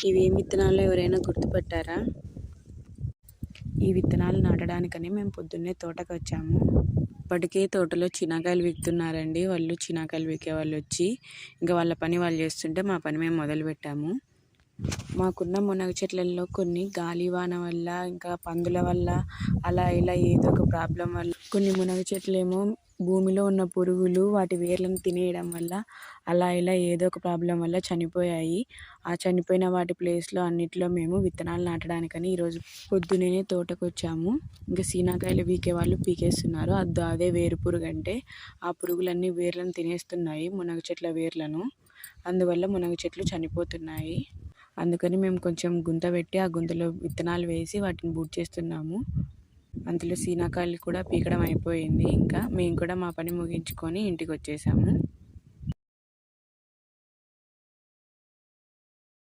ఇవి ఏం విత్తనాలు ఎవరైనా గుర్తుపట్టారా? ఈ విత్తనాలు నాటడానికని మేము పొద్దున్నే తోటకు వచ్చాము. ఇప్పటికే తోటలో చినాకాయలు విత్తున్నారండి. వాళ్ళు చినాకాయలు వికే వాళ్ళు వచ్చి ఇంకా వాళ్ళ పని వాళ్ళు చేస్తుంటే మా పని మేము మొదలు పెట్టాము. మాకున్న మునగ చెట్లలో కొన్ని గాలివాన వల్ల ఇంకా పందుల వల్ల అలా ఇలా ఏదో ఒక ప్రాబ్లం వల్ల కొన్ని మునగ చెట్లేమో భూమిలో ఉన్న పురుగులు వాటి వేర్లను తినేయడం వల్ల అలా ఇలా ఏదో ఒక ప్రాబ్లం వల్ల చనిపోయాయి. ఆ చనిపోయిన వాటి ప్లేస్లో అన్నిట్లో మేము విత్తనాలు నాటడానికని ఈరోజు పొద్దునే తోటకు వచ్చాము. ఇంకా సీనాకాయలు పీకే వాళ్ళు పీకేస్తున్నారు. అదే వేరు పురుగు అంటే ఆ పురుగులన్నీ వేర్లను తినేస్తున్నాయి మునగ చెట్ల వేర్లను. అందువల్ల మునగ చెట్లు చనిపోతున్నాయి. అందుకని మేము కొంచెం గుంత పెట్టి ఆ గుంతలో విత్తనాలు వేసి వాటిని బూట్ చేస్తున్నాము. అందులో సీనాకాయలు కూడా పీకడం అయిపోయింది. ఇంకా మేము కూడా మా పని ముగించుకొని ఇంటికి వచ్చేసాము.